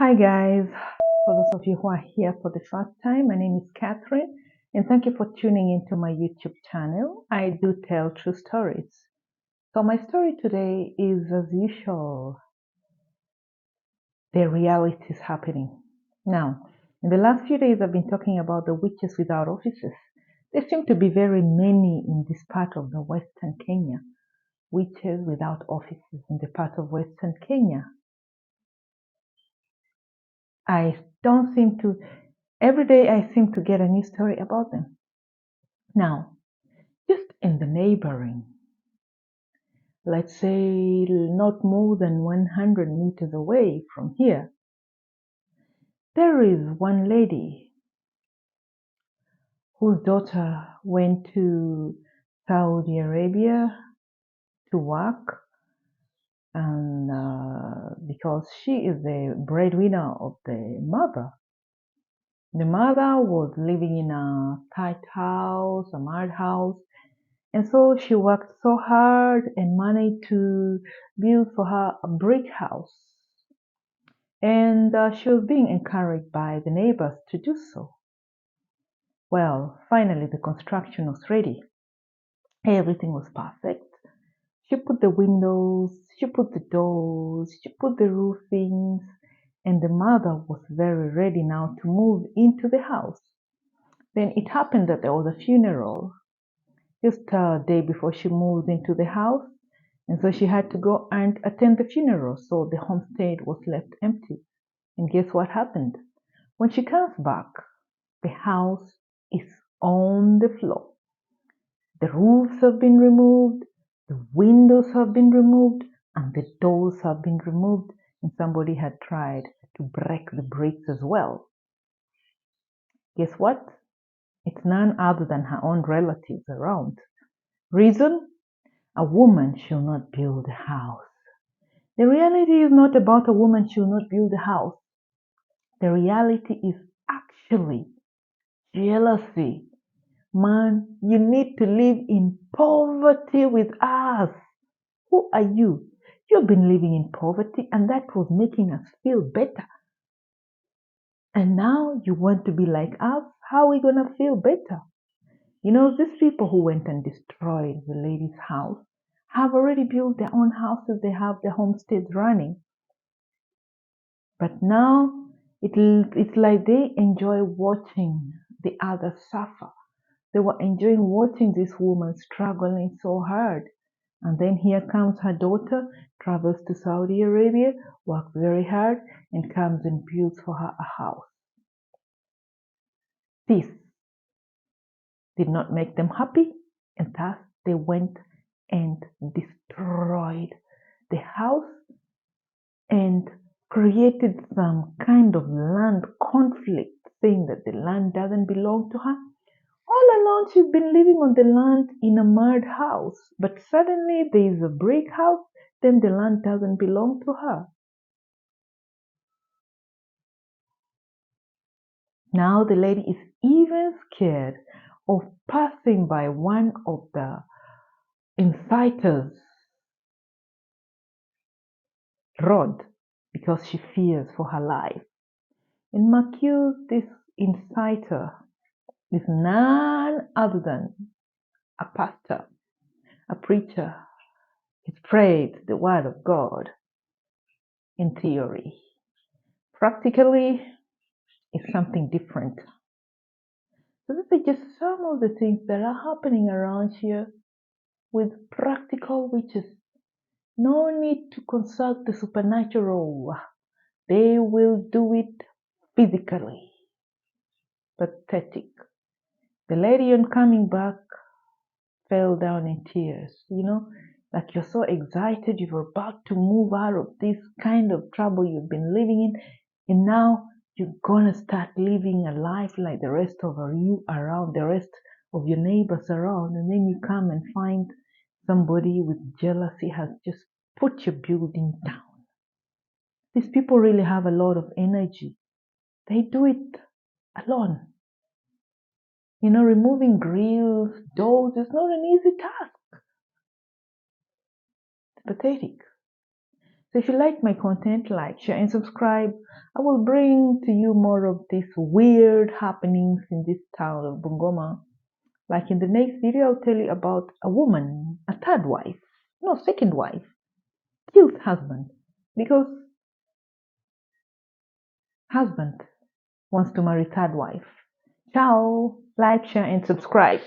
Hi guys, for those of you who are here for the first time, my name is Catherine and thank you for tuning into my YouTube channel. I do tell true stories. So my story today is as usual, the reality is happening. Now, in the last few days I've been talking about the witches without offices. There seem to be very many in this part of the Western Kenya. Witches without offices in the part of Western Kenya. I don't seem to Every day I seem to get a new story about them. Now, just in the neighboring, let's say not more than 100 meters away from here, there is one lady whose daughter went to Saudi Arabia to work, and because she is the breadwinner of the mother. The mother was living in a tight house, a mud house, and so she worked so hard and managed to build for her a brick house. And she was being encouraged by the neighbors to do so. Well, finally the construction was ready. Everything was perfect. She put the windows, she put the doors, she put the roofings, and the mother was very ready now to move into the house. Then it happened that there was a funeral just a day before she moved into the house, and so she had to go and attend the funeral. So the homestead was left empty. And guess what happened? When she comes back, the house is on the floor. The roofs have been removed, the windows have been removed, and the doors have been removed. And somebody had tried to break the bricks as well. Guess what? It's none other than her own relatives around. Reason? A woman shall not build a house. The reality is not about a woman shall not build a house. The reality is actually jealousy. Man, you need to live in poverty with us. Who are you? You've been living in poverty and that was making us feel better. And now you want to be like us? How are we going to feel better? You know, these people who went and destroyed the lady's house have already built their own houses. They have their homesteads running. But now it's like they enjoy watching the others suffer. They were enjoying watching this woman struggling so hard. And then here comes her daughter, travels to Saudi Arabia, works very hard, and comes and builds for her a house. This did not make them happy, and thus they went and destroyed the house and created some kind of land conflict, saying that the land doesn't belong to her. All along, she's been living on the land in a mud house, but suddenly there is a brick house, then the land doesn't belong to her. Now the lady is even scared of passing by one of the inciters' road because she fears for her life. And mark you, this inciter is none other than a pastor, a preacher. He spreads the word of God in theory. Practically, it's something different. So these are just some of the things that are happening around here with practical witches. No need to consult the supernatural. They will do it physically. Pathetic. The lady on coming back fell down in tears. You know, like you're so excited, you're about to move out of this kind of trouble you've been living in, and now you're gonna start living a life like the rest of you around, the rest of your neighbors around, and then you come and find somebody with jealousy has just put your building down. These people really have a lot of energy. They do it alone. You know, removing grills, doors is not an easy task. It's pathetic. So if you like my content, like, share, and subscribe. I will bring to you more of these weird happenings in this town of Bungoma. Like in the next video, I'll tell you about a woman, a third wife, no, second wife, kills husband because husband wants to marry third wife. Ciao, like, share, and subscribe.